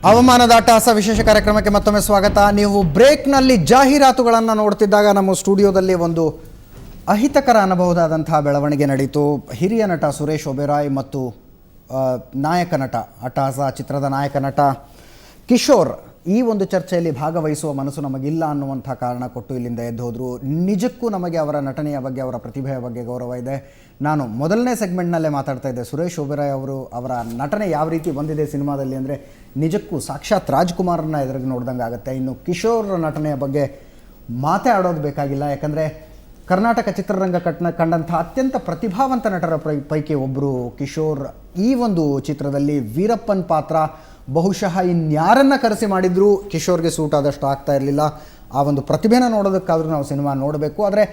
ಹವಾಮಾನದಾಟ ವಿಶೇಷ ಕಾರ್ಯಕ್ರಮಕ್ಕೆ ಮತ್ತೊಮ್ಮೆ ಸ್ವಾಗತ. ನೀವು ಬ್ರೇಕ್ನಲ್ಲಿ ಜಾಹೀರಾತುಗಳನ್ನು ನೋಡ್ತಿದ್ದಾಗ ನಮ್ಮ ಸ್ಟುಡಿಯೋದಲ್ಲಿ ಒಂದು ಅಹಿತಕರ ಅನುಭವದಾದಂತಹ ಬೆಳವಣಿಗೆ ನಡೀತು. ಹಿರಿಯ ನಟ ಸುರೇಶ್ ಒಬೆರಾಯ್ ಮತ್ತು ನಾಯಕ ನಟ ಅಟ್ಟಹಾಸ ಚಿತ್ರದ ನಾಯಕ ನಟ ಕಿಶೋರ್ ಈ ಒಂದು ಚರ್ಚೆಯಲ್ಲಿ ಭಾಗವಹಿಸುವ ಮನಸ್ಸು ನಮಗಿಲ್ಲ ಅನ್ನುವಂಥ ಕಾರಣ ಕೊಟ್ಟು ಇಲ್ಲಿಂದ ಎದ್ದು ಹೋದರು. ನಿಜಕ್ಕೂ ನಮಗೆ ಅವರ ನಟನೆಯ ಬಗ್ಗೆ, ಅವರ ಪ್ರತಿಭೆಯ ಬಗ್ಗೆ ಗೌರವ ಇದೆ. ನಾನು ಮೊದಲನೇ ಸೆಗ್ಮೆಂಟ್ನಲ್ಲೇ ಮಾತಾಡ್ತಾ ಇದ್ದೆ, ಸುರೇಶ್ ಒಬೆರಾಯ್ ಅವರ ನಟನೆ ಯಾವ ರೀತಿ ಬಂದಿದೆ ಸಿನಿಮಾದಲ್ಲಿ ಅಂದರೆ ನಿಜಕ್ಕೂ ಸಾಕ್ಷಾತ್ ರಾಜ್ಕುಮಾರನ್ನ ಎದುರಿಗೆ ನೋಡ್ದಂಗೆ ಆಗುತ್ತೆ. ಇನ್ನು ಕಿಶೋರ್ ನಟನೆಯ ಬಗ್ಗೆ ಮಾತೇ ಆಡೋದು ಬೇಕಾಗಿಲ್ಲ, ಯಾಕಂದರೆ ಕರ್ನಾಟಕ ಚಿತ್ರರಂಗ ಕಂಡಂಥ ಅತ್ಯಂತ ಪ್ರತಿಭಾವಂತ ನಟರ ಪೈಕಿ ಒಬ್ಬರು ಕಿಶೋರ್. ಈ ಒಂದು ಚಿತ್ರದಲ್ಲಿ ವೀರಪ್ಪನ್ ಪಾತ್ರ ಬಹುಶಃ ಇನ್ಯಾರನ್ನು ಕರೆಸಿ ಮಾಡಿದರೂ ಕಿಶೋರ್ಗೆ ಸೂಟ್ ಆದಷ್ಟು ಆಗ್ತಾ ಇರಲಿಲ್ಲ. ಆ ಒಂದು ಪ್ರತಿಭೆನ ನೋಡೋದಕ್ಕಾದರೂ ನಾವು ಸಿನಿಮಾ ನೋಡಬೇಕು. ಆದರೆ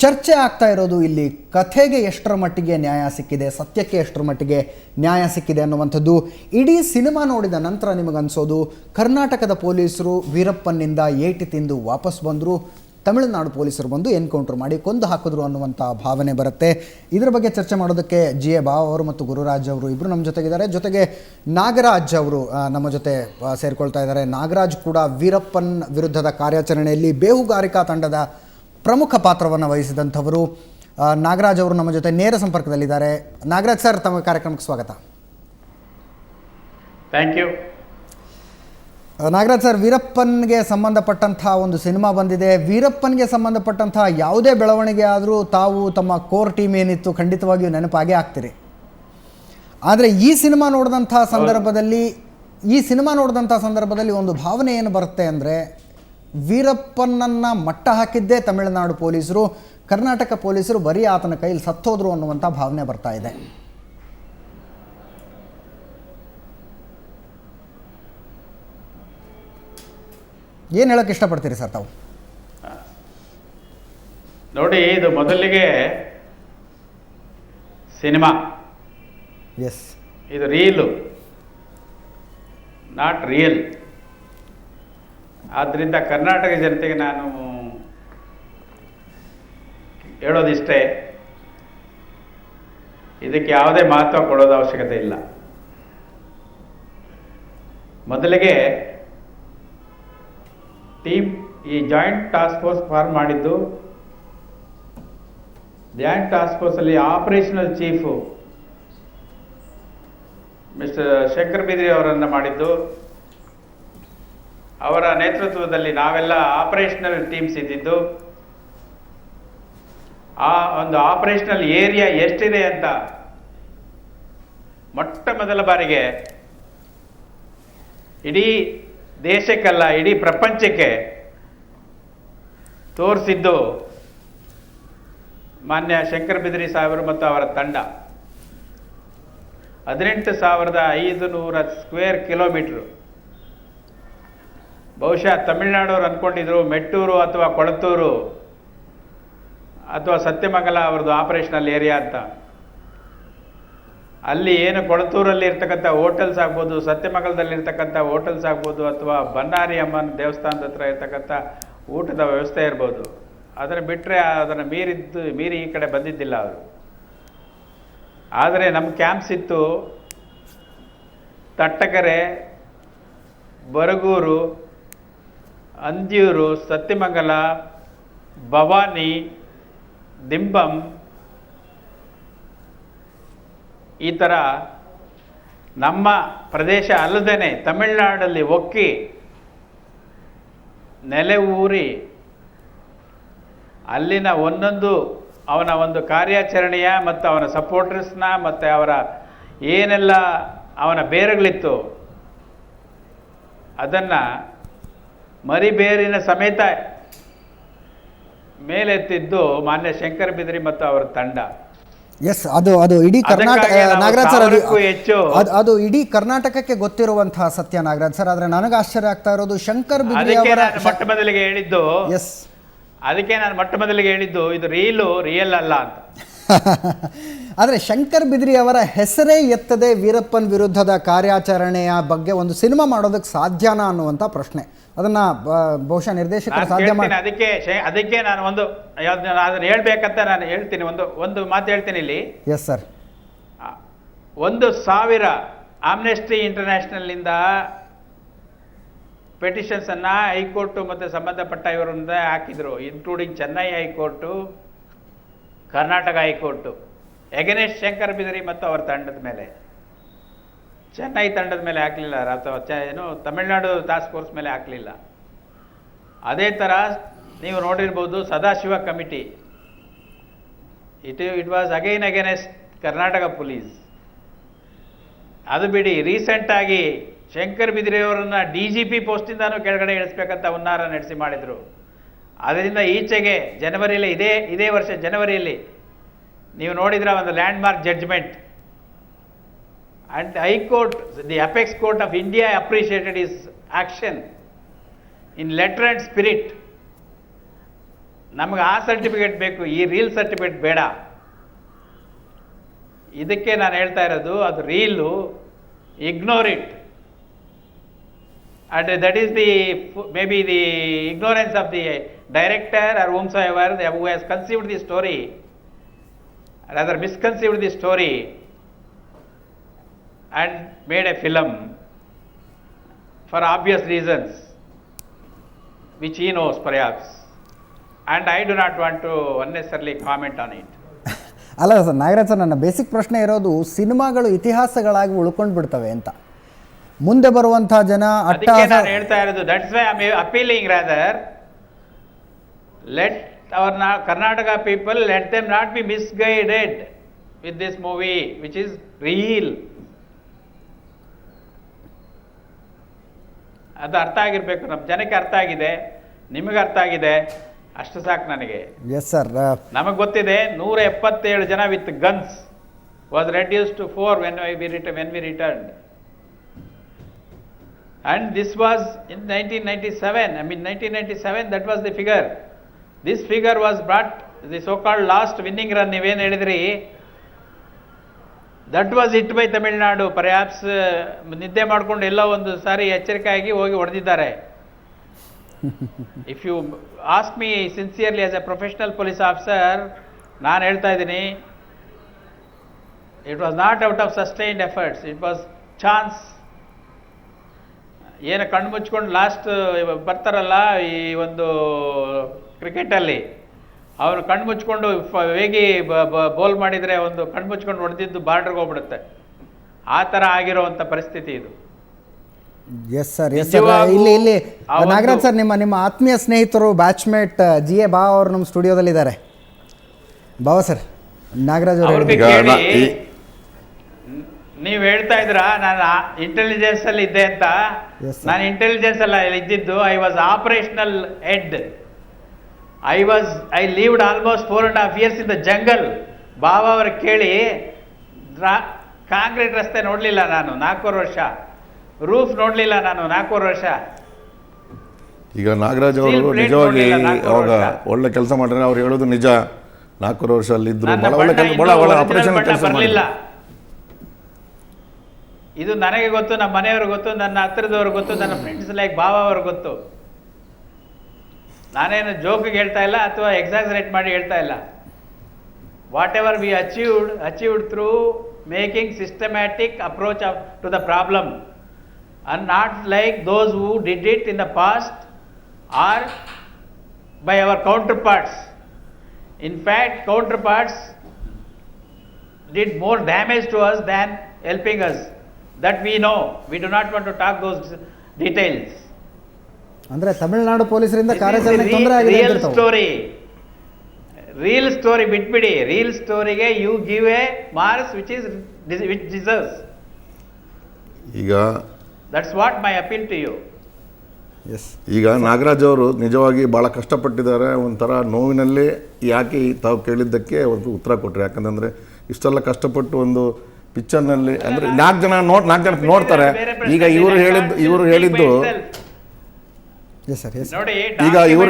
ಚರ್ಚೆ ಆಗ್ತಾ ಇರೋದು ಇಲ್ಲಿ ಕಥೆಗೆ ಎಷ್ಟರ ಮಟ್ಟಿಗೆ ನ್ಯಾಯ ಸಿಕ್ಕಿದೆ, ಸತ್ಯಕ್ಕೆ ಎಷ್ಟರ ಮಟ್ಟಿಗೆ ನ್ಯಾಯ ಸಿಕ್ಕಿದೆ ಅನ್ನುವಂಥದ್ದು. ಇಡೀ ಸಿನಿಮಾ ನೋಡಿದ ನಂತರ ನಿಮಗನ್ಸೋದು ಕರ್ನಾಟಕದ ಪೊಲೀಸರು ವೀರಪ್ಪನ್ನಿಂದ ಏಟು ತಿಂದು ವಾಪಸ್ ಬಂದರು, ತಮಿಳುನಾಡು ಪೊಲೀಸರು ಬಂದು ಎನ್ಕೌಂಟರ್ ಮಾಡಿ ಕೊಂದು ಹಾಕಿದ್ರು ಅನ್ನುವಂಥ ಭಾವನೆ ಬರುತ್ತೆ. ಇದರ ಬಗ್ಗೆ ಚರ್ಚೆ ಮಾಡೋದಕ್ಕೆ ಜಿ.ಎ. ಭಾವ ಅವರು ಮತ್ತು ಗುರುರಾಜ್ ಅವರು ಇಬ್ಬರು ನಮ್ಮ ಜೊತೆಗಿದ್ದಾರೆ. ಜೊತೆಗೆ ನಾಗರಾಜ್ ಅವರು ನಮ್ಮ ಜೊತೆ ಸೇರಿಕೊಳ್ತಾ ಇದ್ದಾರೆ. ನಾಗರಾಜ್ ಕೂಡ ವೀರಪ್ಪನ್ ವಿರುದ್ಧದ ಕಾರ್ಯಾಚರಣೆಯಲ್ಲಿ ಬೇಹುಗಾರಿಕಾ ತಂಡದ ಪ್ರಮುಖ ಪಾತ್ರವನ್ನು ವಹಿಸಿದಂಥವರು. ನಾಗರಾಜ್ ಅವರು ನಮ್ಮ ಜೊತೆ ನೇರ ಸಂಪರ್ಕದಲ್ಲಿದ್ದಾರೆ. ನಾಗರಾಜ್ ಸರ್, ತಮ್ಮ ಕಾರ್ಯಕ್ರಮಕ್ಕೆ ಸ್ವಾಗತ. Thank you. ನಾಗರಾಜ್ ಸರ್, ವೀರಪ್ಪನ್ಗೆ ಸಂಬಂಧಪಟ್ಟಂಥ ಒಂದು ಸಿನಿಮಾ ಬಂದಿದೆ. ವೀರಪ್ಪನ್ಗೆ ಸಂಬಂಧಪಟ್ಟಂಥ ಯಾವುದೇ ಬೆಳವಣಿಗೆ ಆದರೂ ತಾವು ತಮ್ಮ ಕೋರ್ ಟೀಮ್ ಏನಿತ್ತು ಖಂಡಿತವಾಗಿಯೂ ನೆನಪಾಗೇ ಆಗ್ತೀರಿ. ಆದರೆ ಈ ಸಿನಿಮಾ ನೋಡಿದಂಥ ಸಂದರ್ಭದಲ್ಲಿ ಒಂದು ಭಾವನೆ ಏನು ಬರುತ್ತೆ ಅಂದರೆ, ವೀರಪ್ಪನನ್ನು ಮಟ್ಟ ಹಾಕಿದ್ದೇ ತಮಿಳುನಾಡು ಪೊಲೀಸರು, ಕರ್ನಾಟಕ ಪೊಲೀಸರು ಬರೀ ಆತನ ಕೈಯಲ್ಲಿ ಸತ್ತೋದ್ರು ಅನ್ನುವಂಥ ಭಾವನೆ ಬರ್ತಾ ಇದೆ. ಏನು ಹೇಳಕ್ಕೆ ಇಷ್ಟಪಡ್ತೀರಿ ಸರ್ ತಾವು? ನೋಡಿ, ಇದು ಮೊದಲಿಗೆ ಸಿನಿಮಾ, ಎಸ್, ಇದು ರೀಲು, ನಾಟ್ ರಿಯಲ್. ಆದ್ದರಿಂದ ಕರ್ನಾಟಕ ಜನತೆಗೆ ನಾನು ಹೇಳೋದಿಷ್ಟೇ, ಇದಕ್ಕೆ ಯಾವುದೇ ಮಹತ್ವ ಕೊಡೋದು ಅವಶ್ಯಕತೆ ಇಲ್ಲ. ಮೊದಲಿಗೆ ಟೀಮ್ ಈ ಜಾಯಿಂಟ್ ಟಾಸ್ಕ್ ಫೋರ್ಸ್ ಫಾರ್ಮ್ ಮಾಡಿದ್ದು, ಜಾಯಿಂಟ್ ಟಾಸ್ಕ್ ಫೋರ್ಸಲ್ಲಿ operational chief mister Shankar Bidri ಅವರನ್ನು ಮಾಡಿದ್ದು. ಅವರ ನೇತೃತ್ವದಲ್ಲಿ ನಾವೆಲ್ಲ ಆಪರೇಷನಲ್ ಟೀಮ್ಸ್ ಇದ್ದಿದ್ದು. ಆ ಒಂದು ಆಪರೇಷನಲ್ ಏರಿಯಾ ಎಷ್ಟಿದೆ ಅಂತ ಮೊಟ್ಟ ಮೊದಲ ಬಾರಿಗೆ ಇಡೀ ದೇಶಕ್ಕಲ್ಲ, ಇಡೀ ಪ್ರಪಂಚಕ್ಕೆ ತೋರಿಸಿದ್ದು ಮಾನ್ಯ ಶಂಕರ್ ಬಿದ್ರಿ ಸಾಹೇಬರು ಮತ್ತು ಅವರ ತಂಡ. 18,500 ಸ್ಕ್ವೇರ್ ಕಿಲೋಮೀಟ್ರು. ಬಹುಶಃ ತಮಿಳುನಾಡವ್ರು ಅಂದ್ಕೊಂಡಿದ್ರು ಮೆಟ್ಟೂರು ಅಥವಾ ಕೊಳತ್ತೂರು ಅಥವಾ ಸತ್ಯಮಂಗಲ ಅವ್ರದ್ದು ಆಪರೇಷನಲ್ ಏರಿಯಾ ಅಂತ. ಅಲ್ಲಿ ಏನು ಕೊಳತೂರಲ್ಲಿ ಇರ್ತಕ್ಕಂಥ ಹೋಟೆಲ್ಸ್ ಆಗ್ಬೋದು, ಸತ್ಯಮಂಗಲದಲ್ಲಿರ್ತಕ್ಕಂಥ ಹೋಟೆಲ್ಸ್ ಆಗ್ಬೋದು, ಅಥವಾ ಬನ್ನಾರಿ ಅಮ್ಮನ ದೇವಸ್ಥಾನದ ಹತ್ರ ಇರ್ತಕ್ಕಂಥ ಊಟದ ವ್ಯವಸ್ಥೆ ಇರ್ಬೋದು. ಅದನ್ನು ಬಿಟ್ಟರೆ ಅದನ್ನು ಮೀರಿ ಈ ಕಡೆ ಬಂದಿದ್ದಿಲ್ಲ ಅವರು. ಆದರೆ ನಮ್ಮ ಕ್ಯಾಂಪ್ಸ್ ಇತ್ತು ತಟ್ಟಕೆರೆ, ಬರಗೂರು, ಅಂದ್ಯೂರು, ಸತ್ಯಮಂಗಲ, ಭವಾನಿ, ದಿಂಬಂ, ಈ ಥರ ನಮ್ಮ ಪ್ರದೇಶ ಅಲ್ಲದೇ ತಮಿಳುನಾಡಲ್ಲಿ ಒಕ್ಕಿ ನೆಲೆ ಊರಿ ಅಲ್ಲಿನ ಒಂದೊಂದು ಅವನ ಒಂದು ಕಾರ್ಯಾಚರಣೆಯ ಮತ್ತು ಅವನ ಸಪೋರ್ಟರ್ಸ್ನ ಮತ್ತು ಅವರ ಏನೆಲ್ಲ ಅವನ ಬೇರುಗಳಿತ್ತು ಅದನ್ನು ಮರಿಬೇರಿನ ಸಮೇತ ಮೇಲೆತ್ತಿದ್ದು ಮಾನ್ಯ ಶಂಕರ್ ಬಿದ್ರಿ ಮತ್ತು ಅವರ ತಂಡ. ಎಸ್, ಅದು ಇಡೀ ಕರ್ನಾಟಕ, ನಾಗರಾಜ್ ಸರ್, ಅದು ಇಡೀ ಕರ್ನಾಟಕಕ್ಕೆ ಗೊತ್ತಿರುವಂತಹ ಸತ್ಯ ನಾಗರಾಜ್ ಸರ್. ಆದ್ರೆ ನನಗೆ ಆಶ್ಚರ್ಯ ಆಗ್ತಾ ಇರೋದು ಶಂಕರ್ ಬಿದ್ರಿ ಅವರ ಮೊಟ್ಟ ಮೊದಲಿಗೆ ಹೇಳಿದ್ದು, ಎಸ್, ಅದಕ್ಕೆ ನಾನು ಮೊಟ್ಟ ಮೊದಲಿಗೆ ಹೇಳಿದ್ದು ಇದು ರಿಯಲ್ ಅಲ್ಲ ಅಂತ. ಆದರೆ ಶಂಕರ್ ಬಿದ್ರಿ ಅವರ ಹೆಸರೇ ಎತ್ತದೆ ವೀರಪ್ಪನ್ ವಿರುದ್ಧದ ಕಾರ್ಯಾಚರಣೆಯ ಬಗ್ಗೆ ಒಂದು ಸಿನಿಮಾ ಮಾಡೋದಕ್ಕೆ ಸಾಧ್ಯನಾ ಅನ್ನುವಂಥ ಪ್ರಶ್ನೆ. ಅದನ್ನು ಬಹುಶಃ ನಿರ್ದೇಶಕರು ಸಾಧ್ಯ ಮಾಡಿ. ಅದಕ್ಕೆ ನಾನು ಅದನ್ನು ಹೇಳ್ಬೇಕಂತ ನಾನು ಹೇಳ್ತೀನಿ. ಒಂದು ಮಾತು ಹೇಳ್ತೀನಿ ಇಲ್ಲಿ. Yes sir. 1,000 ಆಮ್ನೆಸ್ಟಿ ಇಂಟರ್ನ್ಯಾಷನಲ್ನಿಂದ ಪೆಟಿಷನ್ಸನ್ನು ಹೈಕೋರ್ಟು ಮತ್ತು ಸಂಬಂಧಪಟ್ಟ ಇವರಿಂದ ಹಾಕಿದರು, including Chennai high court, Karnataka high court, against Shankar Bidari ಮತ್ತು ಅವರ ತಂಡದ ಮೇಲೆ. ಚೆನ್ನೈ ತಂಡದ ಮೇಲೆ ಹಾಕಲಿಲ್ಲ, ಅಥವಾ ಏನು ತಮಿಳುನಾಡು ಟಾಸ್ಕ್ ಫೋರ್ಸ್ ಮೇಲೆ ಹಾಕಲಿಲ್ಲ. ಅದೇ ಥರ ನೀವು ನೋಡಿರ್ಬೋದು Sadashiva committee, it was against Karnataka police. ಅದು ಬಿಡಿ, ರೀಸೆಂಟಾಗಿ ಶಂಕರ್ ಬಿದ್ರಿಯವರನ್ನು DGP ಪೋಸ್ಟಿಂದಾನು ಕೆಳಗಡೆ ಇಳಿಸ್ಬೇಕಂತ ಹುನ್ನಾರ ನಡೆಸಿ ಮಾಡಿದರು. ಅದರಿಂದ ಈಚೆಗೆ ಜನವರಿಯಲ್ಲಿ ಇದೇ ವರ್ಷ ಜನವರಿಯಲ್ಲಿ ನೀವು ನೋಡಿದ್ರೆ ಒಂದು landmark judgment, and high court, the apex court of India appreciated his action in letter and spirit. ನಮಗೆ ಆ ಸರ್ಟಿಫಿಕೇಟ್ ಬೇಕು, ಈ ರೀಲ್ ಸರ್ಟಿಫಿಕೇಟ್ ಬೇಡ. ಇದಕ್ಕೆ ನಾನು ಹೇಳ್ತಾ ಇರೋದು, ಅದು reel, ignore it. And that is maybe the ignorance of the director or whomsoever who has conceived the story, rather misconceived the story and made a film for obvious reasons, which he knows perhaps, and I do not want to unnecessarily comment on it. ಅಲ್ಲ sir, Nagaraj sir, ನನ್ನ basic ಪ್ರಶ್ನೆ ಇರೋದು ಸಿನಿಮಾಗಳು ಇತಿಹಾಸಗಳಾಗಿ ಉಳ್ಕೊಂಡು ಬಿಡ್ತವೆ ಅಂತ. ಮುಂದೆ ಬರುವಂಥ ಜನ ನಾನು ಹೇಳ್ತಾ ಇರೋದು, that's why I am appealing rather, let our Karnataka people, let them not be misguided with this movie which is real. ಅದು ಅರ್ಥ ಆಗಿರ್ಬೇಕು, ನಮ್ಮ ಜನಕ್ಕೆ ಅರ್ಥ ಆಗಿದೆ, ನಿಮಗೆ ಅರ್ಥ ಆಗಿದೆ, ಅಷ್ಟು ಸಾಕು ನನಗೆ. Yes sir. ನಮಗೆ ಗೊತ್ತಿದೆ 177 ಜನ with guns was reduce to 4 when we returned. And this was in 1997. I mean 1997, that was the figure. This figure was brought, the so-called last winning run, ನೀವೇನು ಹೇಳಿದ್ರಿ, that was hit by Tamil Nadu. Perhaps ನಿದ್ದೆ ಮಾಡ್ಕೊಂಡು ಎಲ್ಲೋ ಒಂದು ಸಾರಿ ಎಚ್ಚರಿಕೆಯಾಗಿ ಹೋಗಿ ಹೊಡೆದಿದ್ದಾರೆ. If you ask me sincerely as a professional police officer, ನಾನು ಹೇಳ್ತಾ ಇದ್ದೀನಿ, it was not out of sustained efforts, it was chance. ಏನು ಕಣ್ಣು ಮುಚ್ಕೊಂಡು ಲಾಸ್ಟ್ ಬರ್ತಾರಲ್ಲ ಈ ಒಂದು ಕ್ರಿಕೆಟಲ್ಲಿ, ಅವನು ಕಣ್ಣು ಮುಚ್ಕೊಂಡು ವೇಗಿ ಬೋಲ್ ಮಾಡಿದರೆ ಒಂದು ಕಣ್ಣು ಮುಚ್ಕೊಂಡು ಹೊಡೆದಿದ್ದು ಬಾರ್ಡ್ರಿಗೆ ಹೋಗ್ಬಿಡುತ್ತೆ. ಆ ಥರ ಆಗಿರೋವಂಥ ಪರಿಸ್ಥಿತಿ ಇದು. Yes sir, yes sir. ಇಲ್ಲಿ ನಾಗರಾಜ್ ಸರ್, ನಿಮ್ಮ ಆತ್ಮೀಯ ಸ್ನೇಹಿತರು, ಬ್ಯಾಚ್ಮೇಟ್ GA ಬಾವ ಅವರು ನಮ್ಮ ಸ್ಟುಡಿಯೋದಲ್ಲಿದ್ದಾರೆ. ಬಾವ ಸರ್, ನಾಗರಾಜ್ ಅವರು ನೀವು ಹೇಳ್ತಾ ಇದ್ರ ನಾನು ಇಂಟೆಲಿಜೆನ್ಸ್ ಅಲ್ಲಿ ಇದ್ದೆ ಅಂತ. ನಾನು ಇಂಟೆಲಿಜೆನ್ಸ್ ಅಲ್ಲ ಇದ್ದಿದ್ದು, I was operational head. I lived almost 4.5 years in the jungle. ಬಾವ ಅವ್ರ ಕೇಳಿ, ಕಾಂಕ್ರೀಟ್ ರಸ್ತೆ ನೋಡ್ಲಿಲ್ಲ ನಾನು 4 ವರ್ಷ, ರೂಫ್ ನೋಡ್ಲಿಲ್ಲ ನಾನು 4 ವರ್ಷ. ಈಗ ನಾಗರಾಜ್ ಅವರು ನಿಜವಾಗಿ ಅವಾಗ ಒಳ್ಳೆ ಕೆಲಸ ಮಾಡಿದ್ರೆ ಅವ್ರು ಹೇಳೋದು ನಿಜ. 4 ವರ್ಷ ಅಲ್ಲಿದ್ರು, ಒಳ್ಳೆ ಆಪರೇಷನ್ ಕೆಲಸ ಮಾಡಲಿಲ್ಲ. ಇದು ನನಗೆ ಗೊತ್ತು, ನಮ್ಮ ಮನೆಯವ್ರಿಗೆ ಗೊತ್ತು, ನನ್ನ ಹತ್ತಿರದವ್ರಿಗೆ ಗೊತ್ತು, ನನ್ನ ಫ್ರೆಂಡ್ಸ್ ಲೈಕ್ ಬಾವ ಅವ್ರಿಗೆ ಗೊತ್ತು. ನಾನೇನು ಜೋಕಿಗೆ ಹೇಳ್ತಾ ಇಲ್ಲ ಅಥವಾ ಎಕ್ಸಾಜರೇಟ್ ಮಾಡಿ ಹೇಳ್ತಾ ಇಲ್ಲ. Whatever we achieved through making systematic approach to the problem, and not like those who did it in the past or by our counterparts. In fact, counterparts did more damage to us than helping us. That we know. We do not want to talk those details. ಅಂದ್ರೆ ತಮಿಳುನಾಡು ಪೊಲೀಸರಿಂದ ಕಾರ್ಯಾಚರಣೆ ತೊಂದರೆ ಆಗಿದೆ ಅಂತ ಹೇಳ್ತಾರೆ. Real story ಬಿಟ್ಬಿಡಿ. Real ಸ್ಟೋರಿಗೆ you give a marks which deserves. ಈಗ that's what my appeal to you. Yes, ಈಗ ನಾಗರಾಜ್ ಅವರು ನಿಜವಾಗಿ ಭಾಳ ಕಷ್ಟಪಟ್ಟಿದ್ದಾರೆ. ಒಂಥರ ನೋವಿನಲ್ಲಿ ಯಾಕೆ ತಾವು ಕೇಳಿದ್ದಕ್ಕೆ ಒಂದು ಉತ್ತರ ಕೊಟ್ಟರು. ಯಾಕಂತಂದರೆ ಇಷ್ಟೆಲ್ಲ ಕಷ್ಟಪಟ್ಟು ಒಂದು ಪಿಕ್ಚರ್ನಲ್ಲಿ ಅಂದರೆ 4 ಜನ ನೋಡ್ತಾರೆ. ಈಗ ಇವರು ಹೇಳಿದ್ದು ನೋಡಿ, ಈಗ ಇವರು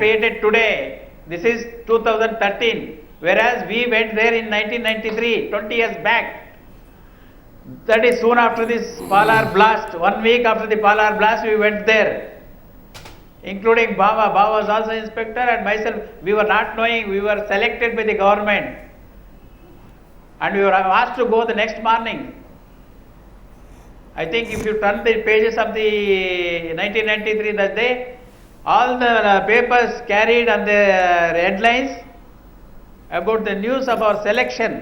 created today. This is 2013, whereas we went there in 1993, 20 years back. That is soon after this Palar blast. 1 week after the Palar blast, we went there, including Baba. Baba was also inspector, and myself. We were not knowing. We were selected by the government. and we were asked to go the next morning. I think if you turn the pages of the 1993 that day, all the papers carried on the headlines about the news of our selection.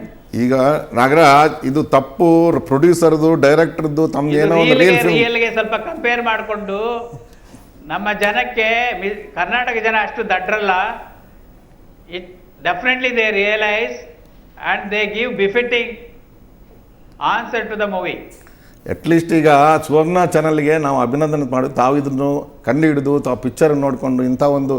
ಈಗ ನಾಗರಾಜ್, ಇದು ತಪ್ಪು ಪ್ರೊಡ್ಯೂಸರ್ದು, ಡೈರೆಕ್ಟರ್ದು, ತಮ್ಗೇನೋ ಒಂದು ರಿಯಲ್ಗೆ ಸ್ವಲ್ಪ compare ಮಾಡಿಕೊಂಡು ನಮ್ಮ ಜನಕ್ಕೆ ಕರ್ನಾಟಕ ಜನ ಅಷ್ಟು ದಡ್ರಲ್ಲ. It definitely they realise and they give befitting answer to the movie. At least ಈಗ ಸುವರ್ಣ ಚಾನಲ್ಗೆ ನಾವು ಅಭಿನಂದನೆ ಮಾಡಿ, ತಾವು ಇದನ್ನು ಕಂಡು ಹಿಡಿದು ತಾವು ಪಿಕ್ಚರ್ ನೋಡಿಕೊಂಡು ಇಂಥ ಒಂದು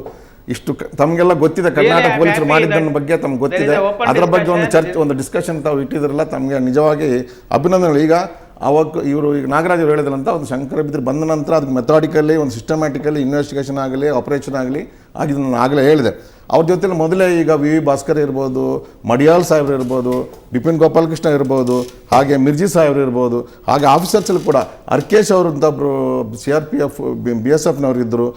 ಇಷ್ಟು ತಮಗೆಲ್ಲ ಗೊತ್ತಿದೆ, ಕರ್ನಾಟಕ ಪೊಲೀಸರು ಮಾಡಿದ್ದನ್ನ ಬಗ್ಗೆ ತಮ್ಗೆ ಗೊತ್ತಿದೆ, ಅದರ ಬಗ್ಗೆ ಒಂದು ಚರ್ಚೆ, ಒಂದು ಡಿಸ್ಕಷನ್ ತಾವು ಇಟ್ಟಿದ್ರಲ್ಲ, ತಮಗೆ ನಿಜವಾಗಿ ಅಭಿನಂದನೆಗಳು. ಈಗ ಅವಾಗ ಇವರು ಈಗ ನಾಗರಾಜ್ ಅವರು ಹೇಳಿದ್ರಂತ ಒಂದು ಶಂಕರ ಬಿದ್ದರೆ ಬಂದ ನಂತರ ಅದಕ್ಕೆ ಮೆಥಾಡಿಕಲಿ ಒಂದು ಸಿಸ್ಟಮ್ಯಾಟಿಕಲಿ ಇನ್ವೆಸ್ಟಿಗೇಷನ್ ಆಗಲಿ ಆಪರೇಷನ್ ಆಗಲಿ ಆಗಿದ್ದು ನಾನು ಆಗಲೇ ಹೇಳಿದೆ. ಅವ್ರ ಜೊತೆಲಿ ಮೊದಲೇ ಈಗ ವಿ ಭಾಸ್ಕರ್ ಇರ್ಬೋದು, ಮಡಿಯಾಲ್ ಸಾಹೇಬ್ರು ಇರ್ಬೋದು, ಬಿಪಿನ್ ಗೋಪಾಲಕೃಷ್ಣ ಇರ್ಬೋದು, ಹಾಗೆ ಮಿರ್ಜಿ ಸಾಹೇಬ್ರು ಇರ್ಬೋದು, ಹಾಗೆ ಆಫೀಸರ್ಸಲ್ಲಿ ಕೂಡ ಅರ್ಕೇಶ್ ಅವರು ಅಂತ ಒಬ್ಬರು CRPF BSFನವ್ರು ಇದ್ದರು,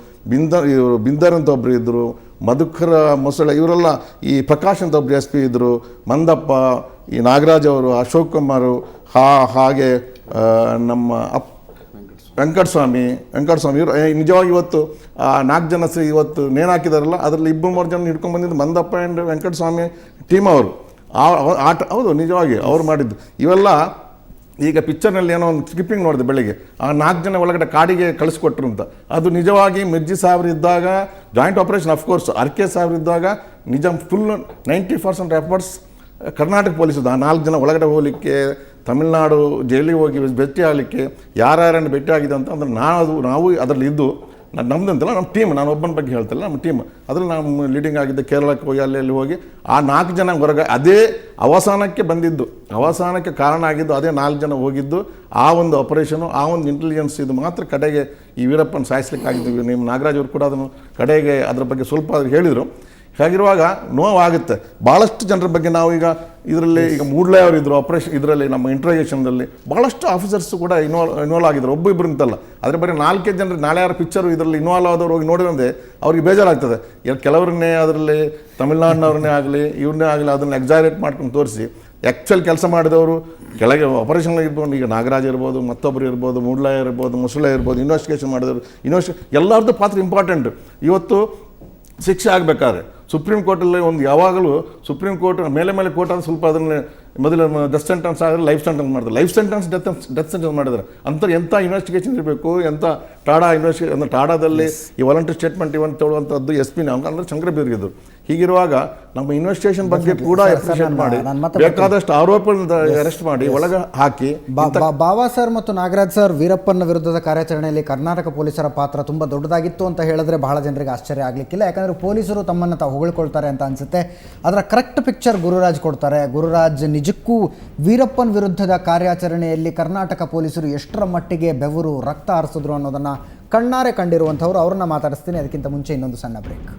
ಬಿಂದರ್ ಅಂತ ಒಬ್ಬರು ಇದ್ದರು, ಮಧುಕರ ಮೊಸಳೆ, ಇವರೆಲ್ಲ ಈ ಪ್ರಕಾಶ್ ಅಂತ ಒಬ್ಬರು SP ಇದ್ದರು, ಮಂದಪ್ಪ, ಈ ನಾಗರಾಜ್ ಅವರು, ಅಶೋಕ್ ಕುಮಾರು, ಹಾಗೆ ನಮ್ಮ ವೆಂಕಟಸ್ವಾಮಿ ಇವರು ನಿಜವಾಗಿ ಇವತ್ತು 4 ಜನ ಇವತ್ತು ನೇಣು ಹಾಕಿದಾರಲ್ಲ, ಅದರಲ್ಲಿ 2-3 ಜನ ಹಿಡ್ಕೊಂಡು ಬಂದಿದ್ದು ಮಂದಪ್ಪ ಆ್ಯಂಡ್ ವೆಂಕಟಸ್ವಾಮಿ ಟೀಮ್ ಅವರು ಆಟ. ಹೌದು, ನಿಜವಾಗಿ ಅವ್ರು ಮಾಡಿದ್ದು ಇವೆಲ್ಲ. ಈಗ ಪಿಕ್ಚರ್ನಲ್ಲಿ ಏನೋ ಒಂದು ಸ್ಕಿಪ್ಪಿಂಗ್ ನೋಡಿದೆ ಬೆಳಿಗ್ಗೆ, ಆ 4 ಜನ ಒಳಗಡೆ ಕಾಡಿಗೆ ಕಳಿಸ್ಕೊಟ್ರು ಅಂತ. ಅದು ನಿಜವಾಗಿ ಮಿರ್ಜಿ ಸಾಹೇಬ್ರು ಇದ್ದಾಗ ಜಾಯಿಂಟ್ ಆಪರೇಷನ್, ಅಫ್ಕೋರ್ಸ್ ಅರ್ಕೆ ಸಾಹೇಬ್ರು ಇದ್ದಾಗ ನಿಜ ಫುಲ್ 90% ಎಫರ್ಟ್ಸ್ ಕರ್ನಾಟಕ ಪೊಲೀಸದು. ಆ 4 ಜನ ಒಳಗಡೆ ಹೋಗಲಿಕ್ಕೆ, ತಮಿಳ್ನಾಡು ಜೈಲಿಗೆ ಹೋಗಿ ಭೇಟಿ ಆಗಲಿಕ್ಕೆ ಯಾರ್ಯಾರನ್ನು ಭೇಟಿ ಆಗಿದೆ ಅಂತ ಅಂದ್ರೆ ನಾವು ಅದರಲ್ಲಿ ಇದ್ದು, ನಮ್ಮದಂತಲ್ಲ ನಮ್ಮ ಟೀಮ್, ನಾನು ಒಬ್ಬನ ಬಗ್ಗೆ ಹೇಳ್ತಿಲ್ಲ, ನಮ್ಮ ಟೀಮ್ ಅದರಲ್ಲಿ ನಾವು ಲೀಡಿಂಗ್ ಆಗಿದ್ದೆ. ಕೇರಳಕ್ಕೆ ಹೋಗಿ ಅಲ್ಲಿ ಹೋಗಿ ಆ 4 ಜನ ಹೊರಗೆ, ಅದೇ ಅವಸಾನಕ್ಕೆ ಬಂದಿದ್ದು, ಅವಸಾನಕ್ಕೆ ಕಾರಣ ಆಗಿದ್ದು ಅದೇ 4 ಜನ ಹೋಗಿದ್ದು. ಆ ಒಂದು ಆಪರೇಷನು, ಆ ಒಂದು ಇಂಟೆಲಿಜೆನ್ಸ್ ಇದು ಮಾತ್ರ ಕಡೆಗೆ ಈ ವೀರಪ್ಪನ ಸಾಯಿಸ್ಲಿಕ್ಕಾಗಿದ್ದು. ನಿಮ್ಮ ನಾಗರಾಜ್ ಅವರು ಕೂಡ ಅದನ್ನು ಕಡೆಗೆ ಅದರ ಬಗ್ಗೆ ಸ್ವಲ್ಪ ಹೇಳಿದರು. ಹಾಗಿರುವಾಗ ನೋವಾಗುತ್ತೆ. ಭಾಳಷ್ಟು ಜನರ ಬಗ್ಗೆ ನಾವು ಈಗ ಇದರಲ್ಲಿ ಈಗ ಮೂಡ್ಲೆ ಅವರು ಇದ್ದರು ಆಪರೇಷನ್, ಇದರಲ್ಲಿ ನಮ್ಮ ಇಂಟ್ರೋಗೇಷನ್ದಲ್ಲಿ ಭಾಳಷ್ಟು ಆಫೀಸರ್ಸು ಕೂಡ ಇನ್ವಾಲ್ವ್ ಆಗಿದ್ರು, ಒಬ್ಬೊಬ್ಬರು ಅಂತಲ್ಲ. ಆದರೆ ಬರೀ 4 ಜನರು ನಾಳೆ ಯಾರು ಪಿಕ್ಚರು ಇದರಲ್ಲಿ ಇನ್ವಾಲ್ವ್ ಆದವ್ರು ಹೋಗಿ ನೋಡಿದ್ರೆ ಅವ್ರಿಗೆ ಬೇಜಾರಾಗ್ತದೆ. ಕೆಲವರನ್ನೇ ಅದರಲ್ಲಿ ತಮಿಳ್ನಾಡಿನವ್ರನ್ನೇ ಆಗಲಿ ಇವ್ರನ್ನೇ ಆಗಲಿ ಅದನ್ನು ಎಕ್ಸಾರೇಟ್ ಮಾಡ್ಕೊಂಡು ತೋರಿಸಿ, ಆ್ಯಕ್ಚುಲ್ ಕೆಲಸ ಮಾಡಿದವರು ಕೆಳಗೆ ಆಪರೇಷನ್ ಇರ್ಬೋದು, ಈಗ ನಾಗರಾಜ್ ಇರ್ಬೋದು, ಮತ್ತೊಬ್ಬರು ಇರ್ಬೋದು, ಮೂಡ್ಲೆ ಇರ್ಬೋದು, ಮೊಸಳೆ ಇರ್ಬೋದು, ಇನ್ವೆಸ್ಟಿಗೇಷನ್ ಮಾಡಿದವರು, ಎಲ್ಲರದ್ದು ಪಾತ್ರ ಇಂಪಾರ್ಟೆಂಟ್. ಇವತ್ತು ಶಿಕ್ಷೆ ಆಗಬೇಕಾದ್ರೆ ಸುಪ್ರೀಂ ಕೋರ್ಟಲ್ಲಿ ಒಂದು ಯಾವಾಗಲೂ ಸುಪ್ರೀಂ ಕೋರ್ಟ್ ಮೇಲೆ ಕೋರ್ಟ್ ಅದು ಸ್ವಲ್ಪ ಅದನ್ನು ಮೊದಲು ಡೆತ್ ಸೆಂಟೆನ್ಸ್ ಆದರೆ ಲೈಫ್ ಸೆಂಟೆನ್ಸ್ ಮಾಡಿದ್ರು, ಲೈಫ್ ಸೆಂಟೆನ್ಸ್ ಡೆತ್ ಸೆಂಟೆನ್ಸ್ ಮಾಡಿದ್ದಾರೆ. ಅಂಥವ್ರು ಎಂಥ ಇನ್ವೆಸ್ಟಿಗೇಷನ್ ಇರಬೇಕು, ಎಂಥ ಟಾಡಾ ಇನ್ವೆಸ್ಟಿಗೇಷನ್ ಅಂದರೆ ಟಾಡಾದಲ್ಲಿ ಈ ವಾಲಂಟರಿ ಸ್ಟೇಟ್ಮೆಂಟ್ ಇವಂತ ತೊಗೊಳ್ಳುವಂಥದ್ದು SP ಅಂದರೆ ಶಂಕರಬೀರ್ಗಿದ್ರು. ಹೀಗಿರುವಾಗ ನಮ್ಮ ಇನ್ವೆಸ್ಟಿಗೇಷನ್ ಬಗ್ಗೆ ಕೂಡ ಅಪ್ರಿಷಿಯೇಟ್ ಮಾಡಿ, ಬೇಕಾದಷ್ಟು ಆರೋಪಗಳನ್ನು ಅರೆಸ್ಟ್ ಮಾಡಿ ಒಳಗೆ ಹಾಕಿ. ಬಾಬಾ ಸರ್ ಮತ್ತು ನಾಗರಾಜ್ ಸರ್ ವೀರಪ್ಪನ ವಿರುದ್ಧದ ಕಾರ್ಯಾಚರಣೆಯಲ್ಲಿ ಕರ್ನಾಟಕ ಪೊಲೀಸರ ಪಾತ್ರ ತುಂಬ ದೊಡ್ಡದಾಗಿತ್ತು ಅಂತ ಹೇಳಿದ್ರೆ ಬಹಳ ಜನರಿಗೆ ಆಶ್ಚರ್ಯ ಆಗಲಿಕ್ಕಿಲ್ಲ. ಯಾಕಂದರೆ ಪೊಲೀಸರು ತಮ್ಮನ್ನು ತಾವು ಹೊಗಳ್ಕೊಳ್ತಾರೆ ಅಂತ ಅನಿಸುತ್ತೆ. ಅದರ ಕರೆಕ್ಟ್ ಪಿಕ್ಚರ್ ಗುರುರಾಜ್ ಕೊಡ್ತಾರೆ. ಗುರುರಾಜ್ ನಿಜಕ್ಕೂ ವೀರಪ್ಪನ ವಿರುದ್ಧದ ಕಾರ್ಯಾಚರಣೆಯಲ್ಲಿ ಕರ್ನಾಟಕ ಪೊಲೀಸರು ಎಷ್ಟರ ಮಟ್ಟಿಗೆ ಬೆವರು ರಕ್ತ ಹರಿಸಿದ್ರು ಅನ್ನೋದನ್ನು ಕಣ್ಣಾರೆ ಕಂಡಿರುವಂಥವ್ರು. ಅವ್ರನ್ನ ಮಾತಾಡಿಸ್ತೀನಿ. ಅದಕ್ಕಿಂತ ಮುಂಚೆ ಇನ್ನೊಂದು ಸಣ್ಣ ಬ್ರೇಕ್.